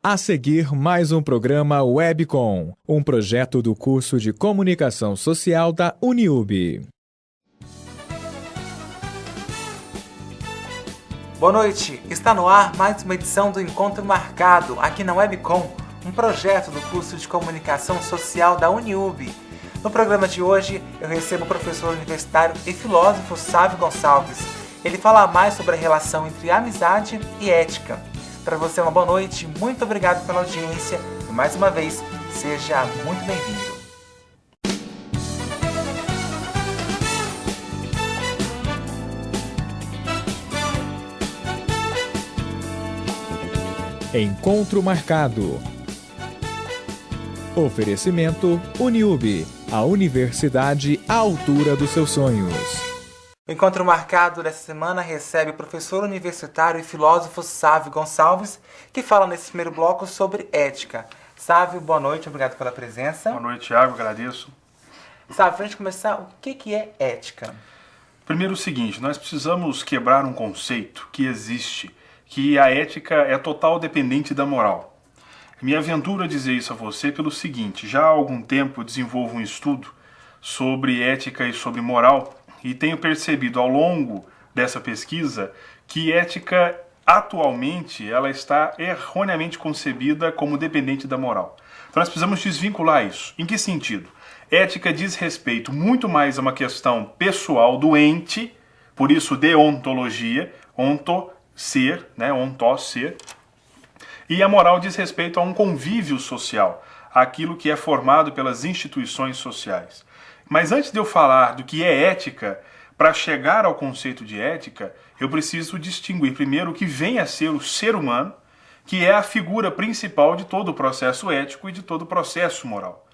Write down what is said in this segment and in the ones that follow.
A seguir, mais um programa Webcom, um projeto do curso de Comunicação Social da Uniub. Boa noite, está no ar mais uma edição do Encontro Marcado, aqui na Webcom, um projeto do curso de Comunicação Social da Uniub. No programa de hoje, eu recebo o professor universitário e filósofo Sávio Gonçalves. Ele fala mais sobre a relação entre amizade e ética. Para você, uma boa noite, muito obrigado pela audiência e, mais uma vez, seja muito bem-vindo. Encontro Marcado. Oferecimento Uniub, a universidade à altura dos seus sonhos. O Encontro Marcado dessa semana recebe o professor universitário e filósofo Sávio Gonçalves, que fala nesse primeiro bloco sobre ética. Sávio, boa noite, obrigado pela presença. Boa noite, Thiago, agradeço. Sávio, para a gente começar, o que é ética? Primeiro o seguinte, nós precisamos quebrar um conceito que existe, que a ética é total dependente da moral. Me aventuro a dizer isso a você pelo seguinte, já há algum tempo eu desenvolvo um estudo sobre ética e sobre moral, e tenho percebido ao longo dessa pesquisa que ética atualmente ela está erroneamente concebida como dependente da moral. Então nós precisamos desvincular isso. Em que sentido? Ética diz respeito muito mais a uma questão pessoal do ente, por isso deontologia, ser, ontó-ser, e a moral diz respeito a um convívio social, aquilo que é formado pelas instituições sociais. Mas antes de eu falar do que é ética, para chegar ao conceito de ética, eu preciso distinguir primeiro o que vem a ser o ser humano, que é a figura principal de todo o processo ético e de todo o processo moral.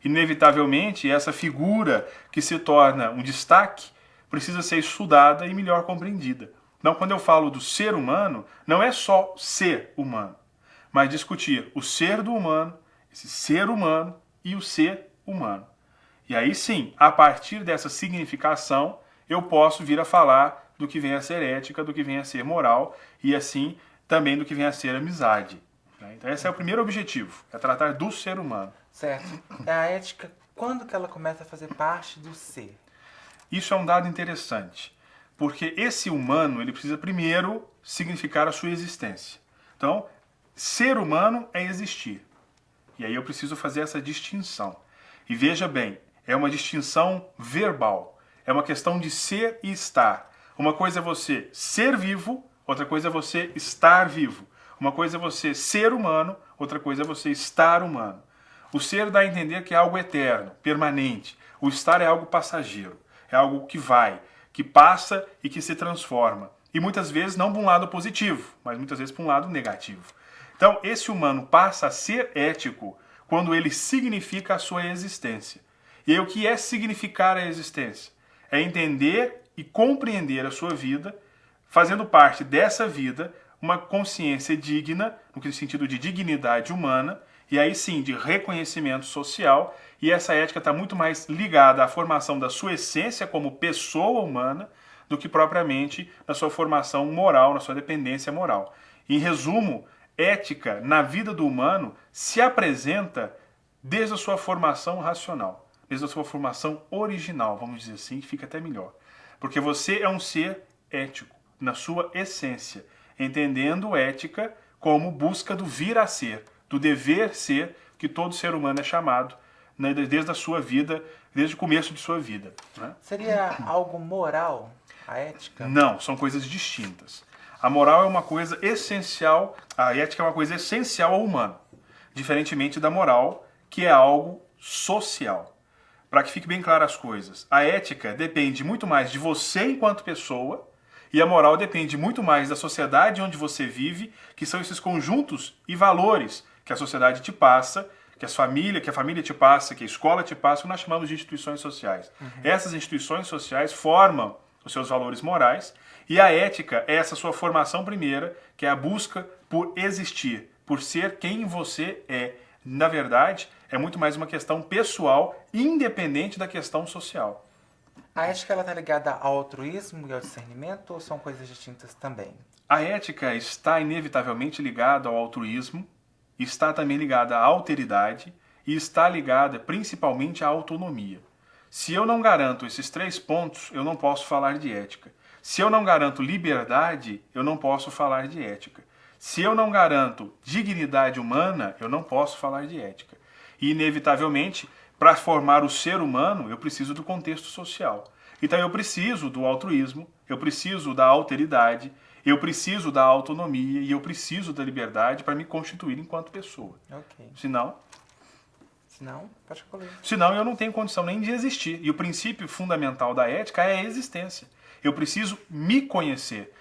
Inevitavelmente, essa figura que se torna um destaque precisa ser estudada e melhor compreendida. Então, quando eu falo do ser humano, não é só ser humano, mas discutir o ser do humano, esse ser humano e o ser humano. E aí sim, a partir dessa significação, eu posso vir a falar do que vem a ser ética, do que vem a ser moral e assim também do que vem a ser amizade. Então esse é o primeiro objetivo, é tratar do ser humano. Certo. A ética, quando que ela começa a fazer parte do ser? Isso é um dado interessante, porque esse humano ele precisa primeiro significar a sua existência. Então, ser humano é existir. E aí eu preciso fazer essa distinção. E veja bem, é uma distinção verbal. É uma questão de ser e estar. Uma coisa é você ser vivo, outra coisa é você estar vivo. Uma coisa é você ser humano, outra coisa é você estar humano. O ser dá a entender que é algo eterno, permanente. O estar é algo passageiro. É algo que vai, que passa e que se transforma. E muitas vezes não para um lado positivo, mas muitas vezes para um lado negativo. Então, esse humano passa a ser ético quando ele significa a sua existência. E aí o que é significar a existência? É entender e compreender a sua vida, fazendo parte dessa vida uma consciência digna, no sentido de dignidade humana, e aí sim de reconhecimento social, e essa ética está muito mais ligada à formação da sua essência como pessoa humana do que propriamente na sua formação moral, na sua dependência moral. Em resumo, ética na vida do humano se apresenta desde a sua formação racional, desde a sua formação original, vamos dizer assim, que fica até melhor. Porque você é um ser ético, na sua essência, entendendo ética como busca do vir a ser, do dever ser, que todo ser humano é chamado, né, desde a sua vida, desde o começo de sua vida. Né? Seria algo moral, a ética? Não, são coisas distintas. A moral é uma coisa essencial, a ética é uma coisa essencial ao humano, diferentemente da moral, que é algo social. Para que fique bem claro as coisas, a ética depende muito mais de você enquanto pessoa e a moral depende muito mais da sociedade onde você vive, que são esses conjuntos e valores que a sociedade te passa, que a família te passa, que a escola te passa, que nós chamamos de instituições sociais. Essas instituições sociais formam os seus valores morais e a ética é essa sua formação primeira, que é a busca por existir, por ser quem você é. Na verdade, é muito mais uma questão pessoal, independente da questão social. A ética está ligada ao altruísmo e ao discernimento ou são coisas distintas também? A ética está inevitavelmente ligada ao altruísmo está também ligada à alteridade e está ligada principalmente à autonomia. Se eu não garanto esses 3 pontos, eu não posso falar de ética. Se eu não garanto liberdade, eu não posso falar de ética. Se eu não garanto dignidade humana, eu não posso falar de ética. E, inevitavelmente, para formar o ser humano, eu preciso do contexto social. Então eu preciso do altruísmo, eu preciso da alteridade, eu preciso da autonomia e eu preciso da liberdade para me constituir enquanto pessoa. Ok. Senão, pode concluir. Senão eu não tenho condição nem de existir. E o princípio fundamental da ética é a existência. Eu preciso me conhecer.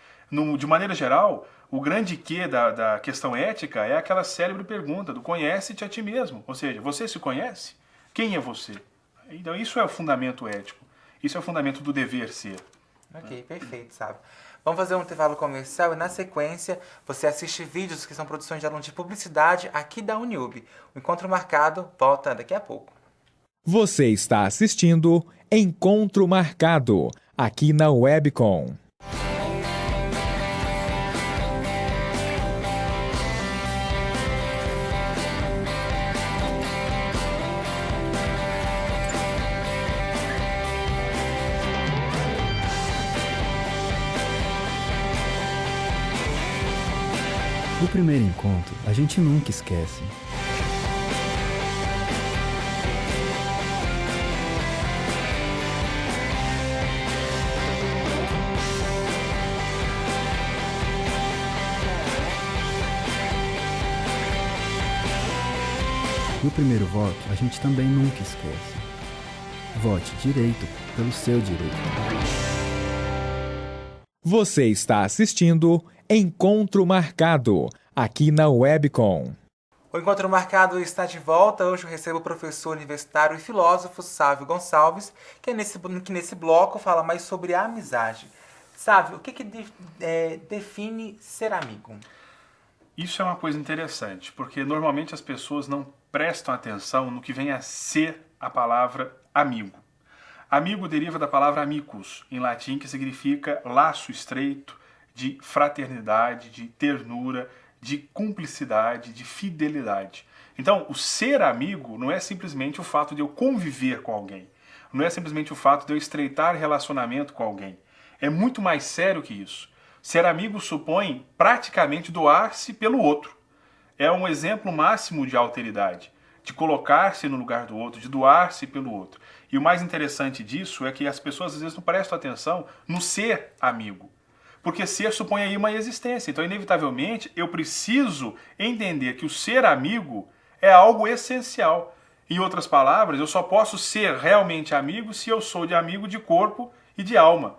De maneira geral, o grande quê da questão ética é aquela célebre pergunta do conhece-te a ti mesmo. Ou seja, você se conhece? Quem é você? Então isso é o fundamento ético. Isso é o fundamento do dever ser. Ok, perfeito, sabe? Vamos fazer um intervalo comercial e, na sequência, você assiste vídeos que são produções de alunos de publicidade aqui da Uniub. O encontro marcado volta daqui a pouco. Você está assistindo Encontro Marcado, aqui na Webcom. O primeiro encontro, a gente nunca esquece. E o primeiro voto, a gente também nunca esquece. Vote direito pelo seu direito. Você está assistindo Encontro Marcado, aqui na Webcom. O Encontro Marcado está de volta. Hoje eu recebo o professor universitário e filósofo Sávio Gonçalves, que nesse bloco fala mais sobre a amizade. Sávio, o que define ser amigo? Isso é uma coisa interessante, porque normalmente as pessoas não prestam atenção no que vem a ser a palavra amigo. Amigo deriva da palavra amicus, em latim, que significa laço estreito, de fraternidade, de ternura, de cumplicidade, de fidelidade. Então, o ser amigo não é simplesmente o fato de eu conviver com alguém, não é simplesmente o fato de eu estreitar relacionamento com alguém. É muito mais sério que isso. Ser amigo supõe praticamente doar-se pelo outro. É um exemplo máximo de alteridade, de colocar-se no lugar do outro, de doar-se pelo outro. E o mais interessante disso é que as pessoas às vezes não prestam atenção no ser amigo. Porque ser supõe aí uma existência. Então, inevitavelmente, eu preciso entender que o ser amigo é algo essencial. Em outras palavras, eu só posso ser realmente amigo se eu sou de amigo de corpo e de alma.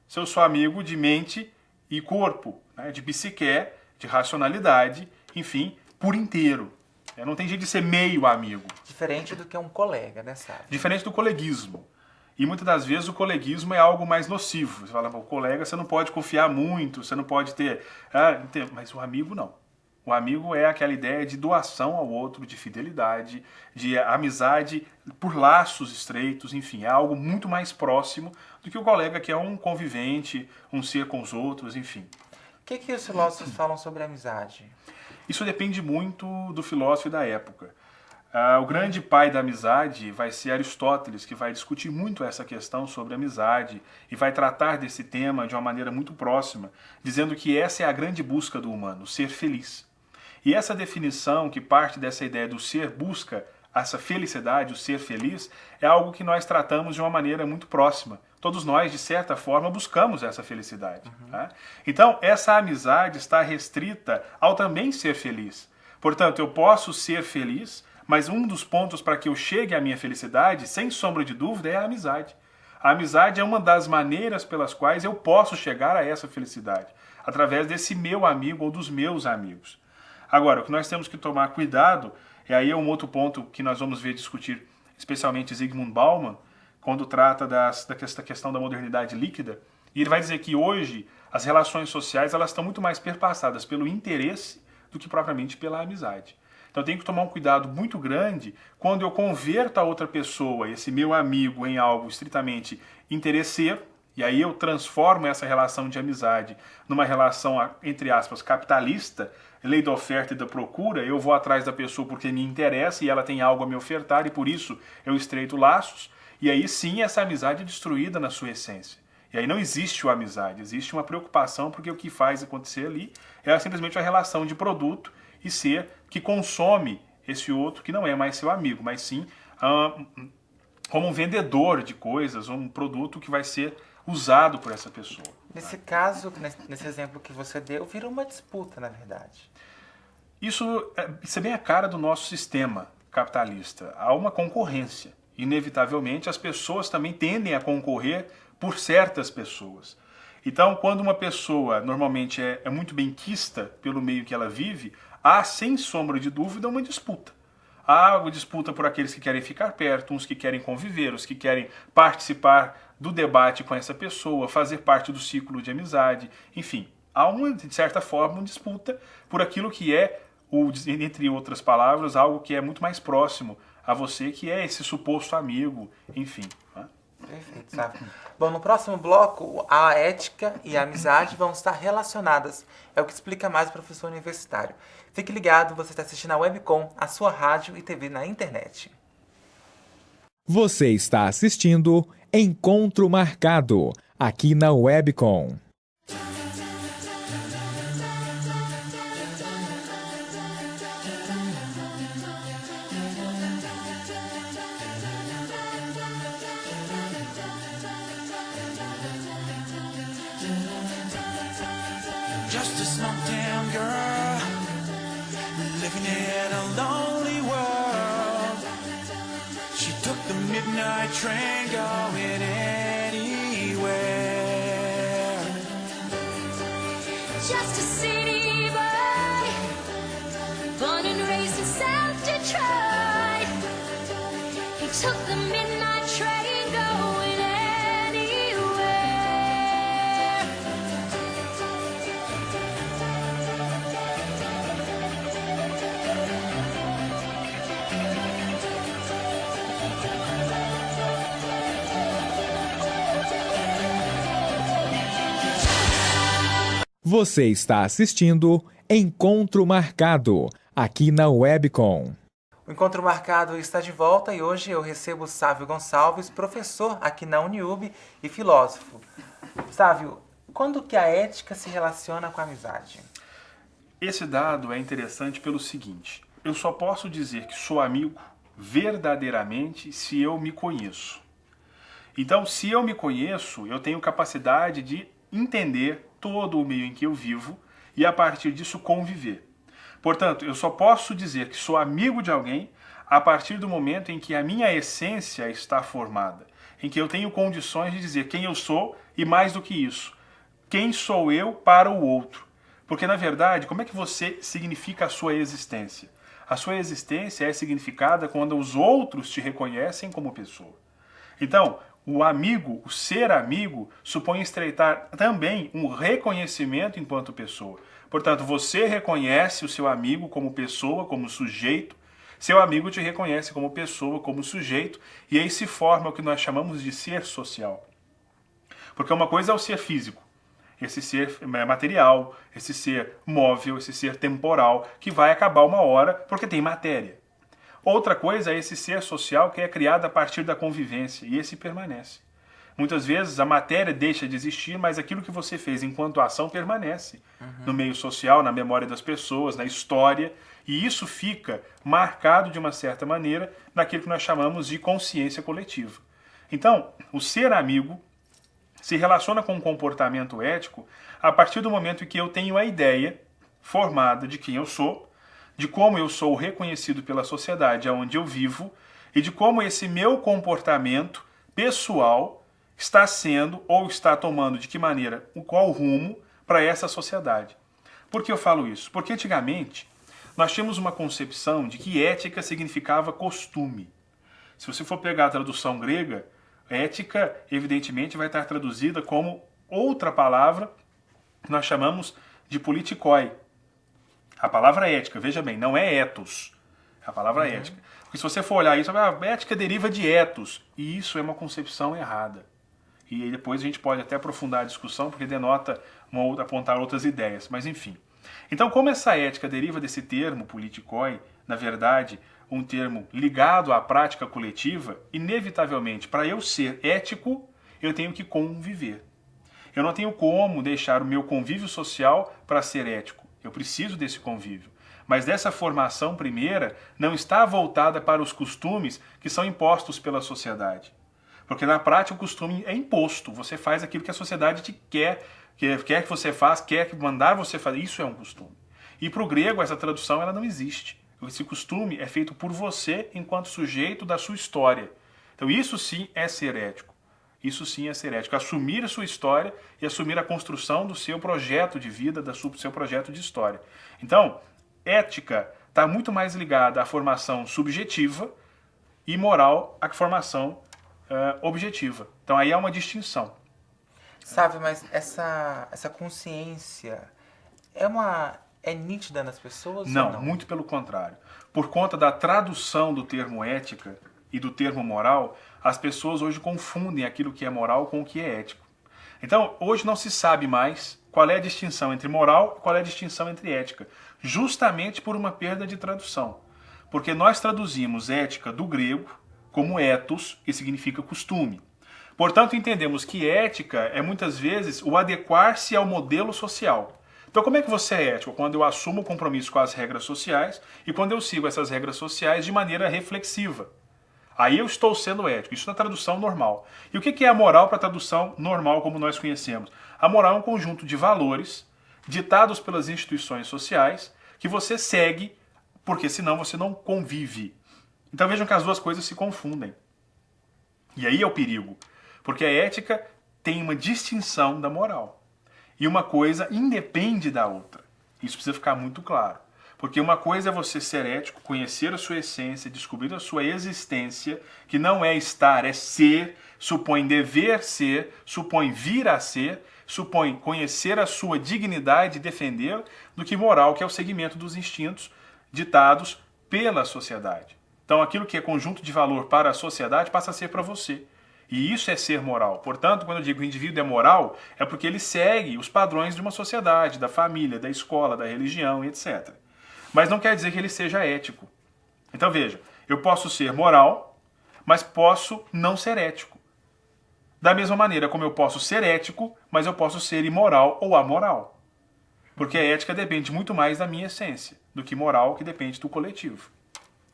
Se eu sou amigo de mente e corpo, né? De psique, de racionalidade, enfim, por inteiro. Não tem jeito de ser meio amigo. Diferente do que um colega, né, Sávio? Diferente do coleguismo. E muitas das vezes o coleguismo é algo mais nocivo. Você fala, o colega você não pode confiar muito, você não pode ter... mas o amigo não. O amigo é aquela ideia de doação ao outro, de fidelidade, de amizade por laços estreitos, enfim, é algo muito mais próximo do que o colega que é um convivente, um ser com os outros, enfim. O que os filósofos falam sobre amizade? Isso depende muito do filósofo e da época. O grande pai da amizade vai ser Aristóteles, que vai discutir muito essa questão sobre amizade e vai tratar desse tema de uma maneira muito próxima, dizendo que essa é a grande busca do humano, ser feliz. E essa definição, que parte dessa ideia do ser busca essa felicidade, o ser feliz, é algo que nós tratamos de uma maneira muito próxima. Todos nós, de certa forma, buscamos essa felicidade. Tá? Então, essa amizade está restrita ao também ser feliz. Portanto, eu posso ser feliz, mas um dos pontos para que eu chegue à minha felicidade, sem sombra de dúvida, é a amizade. A amizade é uma das maneiras pelas quais eu posso chegar a essa felicidade, através desse meu amigo ou dos meus amigos. Agora, o que nós temos que tomar cuidado, e aí é um outro ponto que nós vamos ver discutir, especialmente Zygmunt Bauman, quando trata da questão da modernidade líquida, e ele vai dizer que hoje as relações sociais elas estão muito mais perpassadas pelo interesse do que propriamente pela amizade. Então eu tenho que tomar um cuidado muito grande quando eu converto a outra pessoa, esse meu amigo, em algo estritamente interesseiro, e aí eu transformo essa relação de amizade numa relação, entre aspas, capitalista, lei da oferta e da procura, eu vou atrás da pessoa porque me interessa e ela tem algo a me ofertar e por isso eu estreito laços, e aí sim essa amizade é destruída na sua essência. E aí não existe uma amizade, existe uma preocupação porque o que faz acontecer ali é simplesmente a relação de produto e ser que consome esse outro que não é mais seu amigo, mas sim como um vendedor de coisas, um produto que vai ser usado por essa pessoa. Nesse caso, nesse exemplo que você deu, vira uma disputa, na verdade. Isso é bem a cara do nosso sistema capitalista. Há uma concorrência. Inevitavelmente, as pessoas também tendem a concorrer por certas pessoas. Então, quando uma pessoa normalmente é muito benquista pelo meio que ela vive, há, sem sombra de dúvida, uma disputa. Há uma disputa por aqueles que querem ficar perto, uns que querem conviver, os que querem participar do debate com essa pessoa, fazer parte do ciclo de amizade. Enfim, há, de certa forma, uma disputa por aquilo que é, entre outras palavras, algo que é muito mais próximo a você, que é esse suposto amigo, enfim. Né? Perfeito, sabe? Bom, no próximo bloco, a ética e a amizade vão estar relacionadas. É o que explica mais o professor universitário. Fique ligado, você está assistindo a Webcom, a sua rádio e TV na internet. Você está assistindo Encontro Marcado, aqui na Webcom. Just a small town girl living in a lonely world. She took the midnight train going anywhere. Just a city boy, born and raised in South Detroit. He took the midnight train going anywhere. Você está assistindo Encontro Marcado, aqui na Webcom. O Encontro Marcado está de volta e hoje eu recebo o Sávio Gonçalves, professor aqui na Uniub e filósofo. Sávio, quando que a ética se relaciona com a amizade? Esse dado é interessante pelo seguinte: eu só posso dizer que sou amigo verdadeiramente se eu me conheço. Então, se eu me conheço, eu tenho capacidade de entender todo o meio em que eu vivo e, a partir disso, conviver. Portanto, eu só posso dizer que sou amigo de alguém a partir do momento em que a minha essência está formada, em que eu tenho condições de dizer quem eu sou e, mais do que isso, quem sou eu para o outro. Porque, na verdade, como é que você significa a sua existência? A sua existência é significada quando os outros te reconhecem como pessoa. Então, o amigo, o ser amigo, supõe estreitar também um reconhecimento enquanto pessoa. Portanto, você reconhece o seu amigo como pessoa, como sujeito, seu amigo te reconhece como pessoa, como sujeito, e aí se forma o que nós chamamos de ser social. Porque uma coisa é o ser físico, esse ser material, esse ser móvel, esse ser temporal, que vai acabar uma hora porque tem matéria. Outra coisa é esse ser social que é criado a partir da convivência, e esse permanece. Muitas vezes a matéria deixa de existir, mas aquilo que você fez enquanto ação permanece no meio social, na memória das pessoas, na história, e isso fica marcado de uma certa maneira naquilo que nós chamamos de consciência coletiva. Então, o ser amigo se relaciona com um comportamento ético a partir do momento em que eu tenho a ideia formada de quem eu sou, de como eu sou reconhecido pela sociedade onde eu vivo e de como esse meu comportamento pessoal está sendo ou está tomando de que maneira, qual rumo para essa sociedade. Por que eu falo isso? Porque antigamente nós tínhamos uma concepção de que ética significava costume. Se você for pegar a tradução grega, ética evidentemente vai estar traduzida como outra palavra que nós chamamos de politikoi. A palavra ética, veja bem, não é ethos. A palavra ética. Porque se você for olhar isso, a ética deriva de ethos. E isso é uma concepção errada. E aí depois a gente pode até aprofundar a discussão, porque denota apontar outras ideias, mas enfim. Então, como essa ética deriva desse termo, politikoi, na verdade, um termo ligado à prática coletiva, inevitavelmente, para eu ser ético, eu tenho que conviver. Eu não tenho como deixar o meu convívio social para ser ético. Eu preciso desse convívio. Mas dessa formação primeira não está voltada para os costumes que são impostos pela sociedade. Porque na prática o costume é imposto. Você faz aquilo que a sociedade te quer que você faça, quer mandar você fazer. Isso é um costume. E para o grego essa tradução ela não existe. Esse costume é feito por você enquanto sujeito da sua história. Então isso sim é ser ético. Isso sim é ser ético. Assumir a sua história e assumir a construção do seu projeto de vida, do seu projeto de história. Então, ética está muito mais ligada à formação subjetiva e moral à formação objetiva. Então aí há uma distinção. Sabe, mas essa consciência é nítida nas pessoas? Não, ou não? muito pelo contrário. Por conta da tradução do termo ética e do termo moral, as pessoas hoje confundem aquilo que é moral com o que é ético. Então, hoje não se sabe mais qual é a distinção entre moral e qual é a distinção entre ética, justamente por uma perda de tradução. Porque nós traduzimos ética do grego como ethos, que significa costume. Portanto, entendemos que ética é muitas vezes o adequar-se ao modelo social. Então, como é que você é ético? Quando eu assumo o compromisso com as regras sociais e quando eu sigo essas regras sociais de maneira reflexiva. Aí eu estou sendo ético. Isso na tradução normal. E o que é a moral para a tradução normal como nós conhecemos? A moral é um conjunto de valores ditados pelas instituições sociais que você segue, porque senão você não convive. Então vejam que as duas coisas se confundem. E aí é o perigo. Porque a ética tem uma distinção da moral. E uma coisa independe da outra. Isso precisa ficar muito claro. Porque uma coisa é você ser ético, conhecer a sua essência, descobrir a sua existência, que não é estar, é ser, supõe dever ser, supõe vir a ser, supõe conhecer a sua dignidade e defendê-la, do que moral, que é o segmento dos instintos ditados pela sociedade. Então aquilo que é conjunto de valor para a sociedade passa a ser para você. E isso é ser moral. Portanto, quando eu digo que o indivíduo é moral, é porque ele segue os padrões de uma sociedade, da família, da escola, da religião, etc. Mas não quer dizer que ele seja ético. Então veja, eu posso ser moral, mas posso não ser ético. Da mesma maneira como eu posso ser ético, mas eu posso ser imoral ou amoral. Porque a ética depende muito mais da minha essência, do que moral, que depende do coletivo.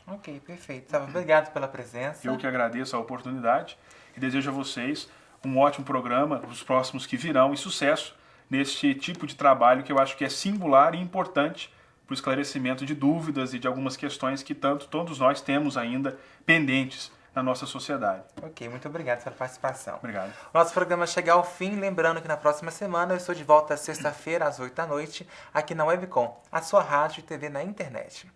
Ok, perfeito. Sabe, obrigado pela presença. Eu que agradeço a oportunidade e desejo a vocês um ótimo programa, os próximos que virão, e sucesso neste tipo de trabalho que eu acho que é singular e importante para o esclarecimento de dúvidas e de algumas questões que todos nós temos ainda pendentes na nossa sociedade. Ok, muito obrigado pela participação. Obrigado. Nosso programa chega ao fim, lembrando que na próxima semana eu estou de volta sexta-feira às 8 da noite, aqui na Webcom, a sua rádio e TV na internet.